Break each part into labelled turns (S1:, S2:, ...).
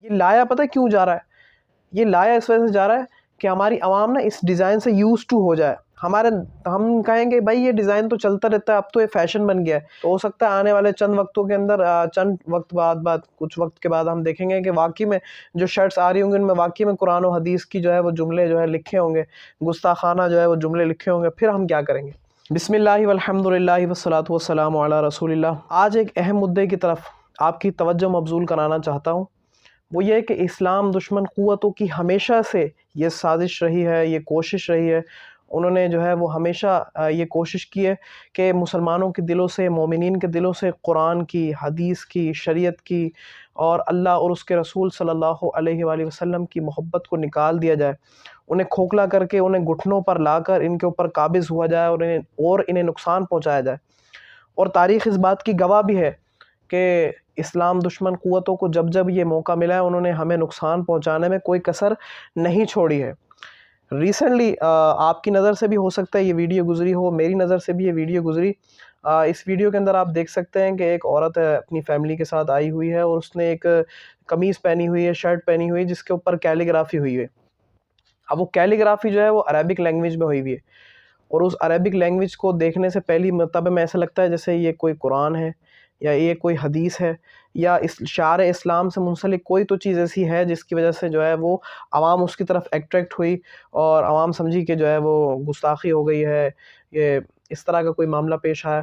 S1: یہ لایا پتہ کیوں جا رہا ہے؟ یہ لایا اس وجہ سے جا رہا ہے کہ ہماری عوام نا اس ڈیزائن سے یوز ٹو ہو جائے. ہم کہیں گے بھائی یہ ڈیزائن تو چلتا رہتا ہے، اب تو یہ فیشن بن گیا ہے. تو ہو سکتا ہے آنے والے چند وقتوں کے اندر، چند وقت بعد کچھ وقت کے بعد ہم دیکھیں گے کہ واقعی میں جو شرٹس آ رہی ہوں گی ان میں واقعی میں قرآن و حدیث کی جو ہے وہ جملے جو ہے لکھے ہوں گے، گستاخانہ جو ہے وہ جملے لکھے ہوں گے. پھر ہم کیا کریں گے؟ بسم اللہ والحمد للہ والصلاۃ والسلام علی رسول اللہ. آج ایک اہم مدعے کی طرف آپ کی توجہ مبذول کرانا چاہتا ہوں. وہ یہ کہ اسلام دشمن قوتوں کی ہمیشہ سے یہ سازش رہی ہے، یہ کوشش رہی ہے. انہوں نے جو ہے وہ ہمیشہ یہ کوشش کی ہے کہ مسلمانوں کے دلوں سے، مومنین کے دلوں سے قرآن کی، حدیث کی، شریعت کی اور اللہ اور اس کے رسول صلی اللہ علیہ وآلہ وسلم کی محبت کو نکال دیا جائے. انہیں کھوکھلا کر کے، انہیں گھٹنوں پر لا کر ان کے اوپر قابض ہوا جائے اور انہیں نقصان پہنچایا جائے. اور تاریخ اس بات کی گواہ بھی ہے کہ اسلام دشمن قوتوں کو جب جب یہ موقع ملا ہے انہوں نے ہمیں نقصان پہنچانے میں کوئی کسر نہیں چھوڑی ہے. ریسنٹلی آپ کی نظر سے بھی ہو سکتا ہے یہ ویڈیو گزری ہو، میری نظر سے بھی یہ ویڈیو گزری. اس ویڈیو کے اندر آپ دیکھ سکتے ہیں کہ ایک عورت اپنی فیملی کے ساتھ آئی ہوئی ہے اور اس نے ایک قمیض پہنی ہوئی ہے، شرٹ پہنی ہوئی ہے جس کے اوپر کیلیگرافی ہوئی ہے. اب وہ کیلیگرافی جو ہے وہ عربک لینگویج میں ہوئی ہوئی ہے، اور اس عربک لینگویج کو دیکھنے سے پہلی مرتبہ میں ایسا لگتا ہے جیسے یہ کوئی قرآن ہے یا یہ کوئی حدیث ہے یا اس شعار اسلام سے منسلک کوئی تو چیز ایسی ہے جس کی وجہ سے جو ہے وہ عوام اس کی طرف ایٹریکٹ ہوئی اور عوام سمجھی کہ جو ہے وہ گستاخی ہو گئی ہے، یہ اس طرح کا کوئی معاملہ پیش آیا.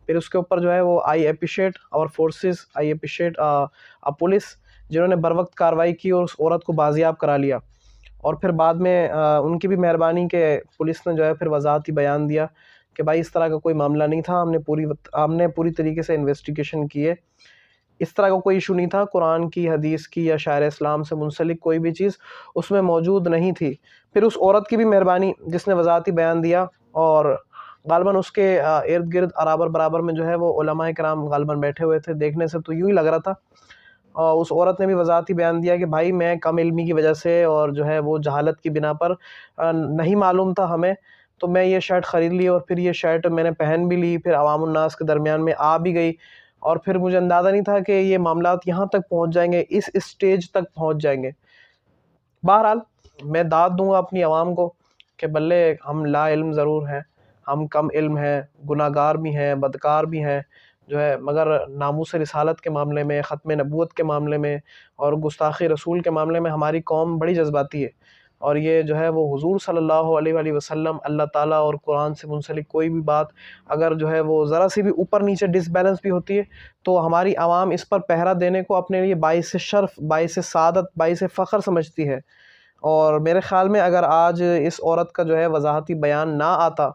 S1: پھر اس کے اوپر جو ہے وہ آئی اپریشیٹ اور فورسز، آئی اپریشیٹ پولیس جنہوں نے بروقت کارروائی کی اور اس عورت کو بازیاب کرا لیا. اور پھر بعد میں ان کی بھی مہربانی کہ پولیس نے جو ہے پھر وضاحتی بیان دیا کہ بھائی اس طرح کا کوئی معاملہ نہیں تھا، ہم نے پوری طریقے سے انویسٹیگیشن کی ہے، اس طرح کا کوئی ایشو نہیں تھا، قرآن کی، حدیث کی یا شاعر اسلام سے منسلک کوئی بھی چیز اس میں موجود نہیں تھی. پھر اس عورت کی بھی مہربانی جس نے وضاحتی بیان دیا، اور غالباً اس کے ارد گرد برابر میں جو ہے وہ علماء کرام غالباً بیٹھے ہوئے تھے. دیکھنے سے تو یوں ہی لگ رہا تھا. اس عورت نے بھی وضاحتی بیان دیا کہ بھائی میں کم علمی کی وجہ سے اور جو ہے وہ جہالت کی بنا پر نہیں معلوم تھا ہمیں، تو میں یہ شرٹ خرید لی اور پھر یہ شرٹ میں نے پہن بھی لی، پھر عوام الناس کے درمیان میں آ بھی گئی، اور پھر مجھے اندازہ نہیں تھا کہ یہ معاملات یہاں تک پہنچ جائیں گے، اس اسٹیج تک پہنچ جائیں گے. بہرحال میں داد دوں گا اپنی عوام کو کہ بلے ہم لا علم ضرور ہیں، ہم کم علم ہیں، گناہ گار بھی ہیں، بدکار بھی ہیں جو ہے، مگر ناموس رسالت کے معاملے میں، ختم نبوت کے معاملے میں اور گستاخی رسول کے معاملے میں ہماری قوم بڑی جذباتی ہے. اور یہ جو ہے وہ حضور صلی اللہ علیہ وآلہ وسلم، اللہ تعالیٰ اور قرآن سے منسلک کوئی بھی بات اگر جو ہے وہ ذرا سی بھی اوپر نیچے ڈس بیلنس بھی ہوتی ہے تو ہماری عوام اس پر پہرا دینے کو اپنے لیے باعث شرف، باعث سعادت، باعث فخر سمجھتی ہے. اور میرے خیال میں اگر آج اس عورت کا جو ہے وضاحتی بیان نہ آتا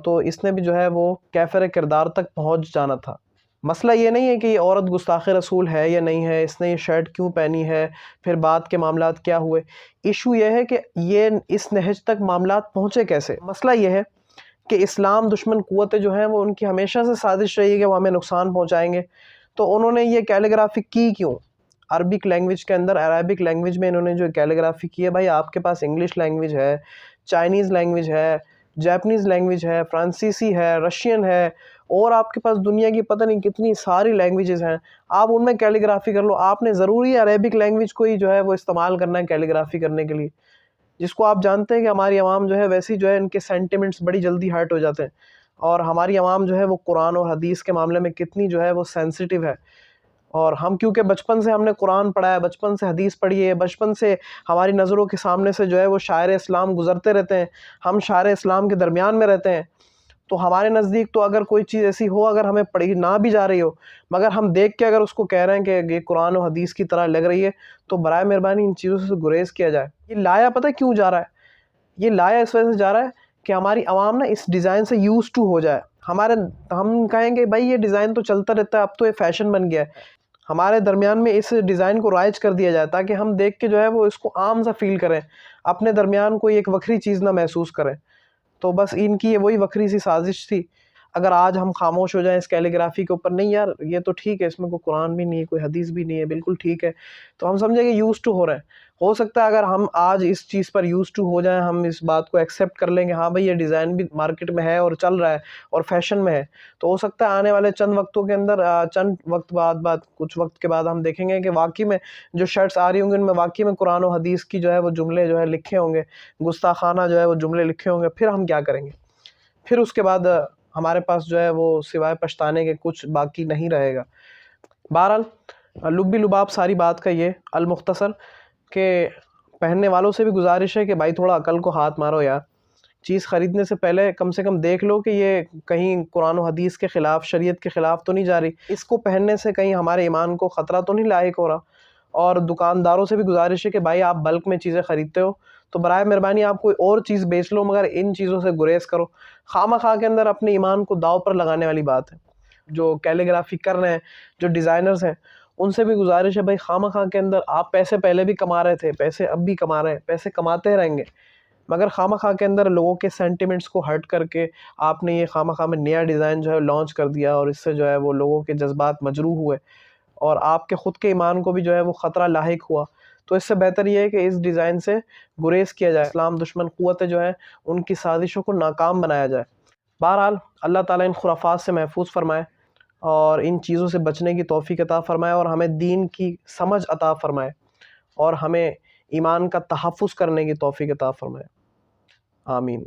S1: تو اس نے بھی جو ہے وہ کیفر کردار تک پہنچ جانا تھا. مسئلہ یہ نہیں ہے کہ یہ عورت گستاخ رسول ہے یا نہیں ہے، اس نے یہ شرٹ کیوں پہنی ہے، پھر بعد کے معاملات کیا ہوئے. ایشو یہ ہے کہ یہ اس نہج تک معاملات پہنچے کیسے. مسئلہ یہ ہے کہ اسلام دشمن قوتیں جو ہیں وہ ان کی ہمیشہ سے سازش رہی ہے کہ وہ ہمیں نقصان پہنچائیں گے. تو انہوں نے یہ کیلیگرافی کی کیوں؟ عربک لینگویج کے اندر، عربک لینگویج میں انہوں نے جو کیلیگرافی کی ہے، بھائی آپ کے پاس انگلش لینگویج ہے، چائنیز لینگویج ہے، جاپنیز لینگویج ہے، فرانسیسی ہے، رشین ہے، اور آپ کے پاس دنیا کی پتہ نہیں کتنی ساری لینگویجز ہیں، آپ ان میں کیلیگرافی کر لو. آپ نے ضروری عربک لینگویج کو ہی جو ہے وہ استعمال کرنا ہے کیلیگرافی کرنے کے لیے، جس کو آپ جانتے ہیں کہ ہماری عوام جو ہے ویسی جو ہے ان کے سینٹیمنٹس بڑی جلدی ہرٹ ہو جاتے ہیں، اور ہماری عوام جو ہے وہ قرآن اور حدیث کے معاملے میں کتنی جو ہے وہ سینسیٹیو ہے. اور ہم کیونکہ بچپن سے ہم نے قرآن پڑھا ہے، بچپن سے حدیث پڑھی ہے، بچپن سے ہماری نظروں کے سامنے سے جو ہے وہ شاعر اسلام گزرتے رہتے ہیں، ہم شاعر اسلام کے درمیان میں رہتے ہیں، تو ہمارے نزدیک تو اگر کوئی چیز ایسی ہو، اگر ہمیں پڑھی نہ بھی جا رہی ہو، مگر ہم دیکھ کے اگر اس کو کہہ رہے ہیں کہ یہ قرآن و حدیث کی طرح لگ رہی ہے، تو برائے مہربانی ان چیزوں سے گریز کیا جائے. یہ لایا پتہ کیوں جا رہا ہے؟ یہ لایا اس وجہ سے جا رہا ہے کہ ہماری عوام نا اس ڈیزائن سے یوز ٹو ہو جائے. ہم کہیں گے بھائی یہ ڈیزائن تو چلتا رہتا ہے، اب تو یہ فیشن بن گیا ہے، ہمارے درمیان میں اس ڈیزائن کو رائج کر دیا جائے تاکہ ہم دیکھ کے جو ہے وہ اس کو عام سا فیل کریں، اپنے درمیان کوئی ایک وکری چیز نہ محسوس کریں. تو بس ان کی یہ وہی وکری سی سازش تھی. اگر آج ہم خاموش ہو جائیں اس کیلیگرافی کے اوپر، نہیں یار یہ تو ٹھیک ہے، اس میں کوئی قرآن بھی نہیں ہے، کوئی حدیث بھی نہیں ہے، بالکل ٹھیک ہے، تو ہم سمجھیں کہ یوز ٹو ہو رہے ہیں. ہو سکتا ہے اگر ہم آج اس چیز پر یوز ٹو ہو جائیں، ہم اس بات کو ایکسیپٹ کر لیں کہ ہاں بھئی یہ ڈیزائن بھی مارکیٹ میں ہے اور چل رہا ہے اور فیشن میں ہے، تو ہو سکتا ہے آنے والے چند وقتوں کے اندر، چند وقت بعد کچھ وقت کے بعد ہم دیکھیں گے کہ واقعی میں جو شرٹس آ رہی ہوں گی ان میں واقعی میں قرآن و حدیث کی جو ہے وہ جملے جو ہے لکھے ہوں گے، گستاخانہ جو ہے وہ جملے لکھے ہوں گے. پھر ہم کیا کریں گے؟ پھر اس کے بعد ہمارے پاس جو ہے وہ سوائے پچھتانے کے کچھ باقی نہیں رہے گا. بہرحال لبی لباب ساری بات کا یہ المختصر کہ پہننے والوں سے بھی گزارش ہے کہ بھائی تھوڑا عقل کو ہاتھ مارو یار. چیز خریدنے سے کم دیکھ لو کہ یہ کہیں قرآن و حدیث کے خلاف، شریعت کے خلاف تو نہیں جا رہی، اس کو پہننے سے کہیں ہمارے ایمان کو خطرہ تو نہیں لاحق ہو رہا. اور دکانداروں سے بھی گزارش ہے کہ بھائی آپ بلک میں چیزیں خریدتے ہو تو برائے مہربانی آپ کوئی اور چیز بیچ لو، مگر ان چیزوں سے گریز کرو. خواہ کے اندر اپنے ایمان کو داؤ پر لگانے والی بات ہے. جو کیلیگرافی کر رہے ہیں، جو ڈیزائنرز ہیں، ان سے بھی گزارش ہے بھائی خواہ کے اندر آپ پیسے پہلے بھی کما رہے تھے، پیسے اب بھی کما رہے ہیں، پیسے کماتے رہیں گے، مگر خواہ کے اندر لوگوں کے سینٹیمنٹس کو ہرٹ کر کے آپ نے یہ خواہ میں نیا ڈیزائن جو ہے لانچ کر دیا، اور اس سے جو ہے وہ لوگوں کے جذبات مجروح ہوئے اور آپ کے خود کے ایمان کو بھی جو ہے وہ خطرہ لاحق ہوا. تو اس سے بہتر یہ ہے کہ اس ڈیزائن سے گریز کیا جائے، اسلام دشمن قوتیں جو ہیں ان کی سازشوں کو ناکام بنایا جائے. بہرحال اللہ تعالیٰ ان خرافات سے محفوظ فرمائے اور ان چیزوں سے بچنے کی توفیق عطا فرمائے، اور ہمیں دین کی سمجھ عطا فرمائے، اور ہمیں ایمان کا تحفظ کرنے کی توفیق عطا فرمائے. آمین.